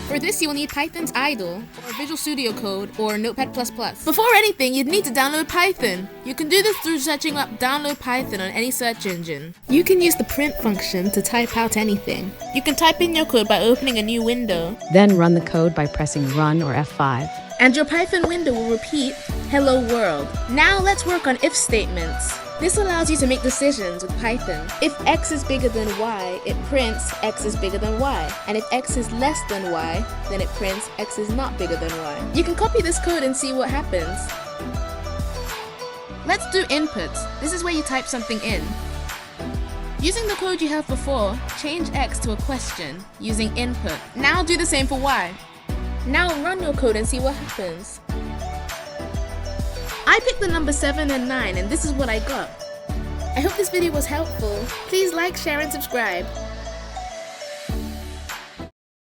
For this, you will need Python's idle, or Visual Studio Code, or Notepad++. Before anything, you'd need to download Python. You can do this through searching up Download Python on any search engine. You can use the print function to type out anything. You can type in your code by opening a new window. Then run the code by pressing Run or F5. And your Python window will repeat, "Hello world." Now let's work on if statements. This allows you to make decisions with Python. If x is bigger than y, it prints x is bigger than y. And if x is less than y, then it prints x is not bigger than y. You can copy this code and see what happens. Let's do inputs. This is where you type something in. Using the code you have before, change x to a question using input. Now do the same for y. Now run your code and see what happens. I picked the number 7 and 9, and this is what I got. I hope this video was helpful. Please like, share, and subscribe.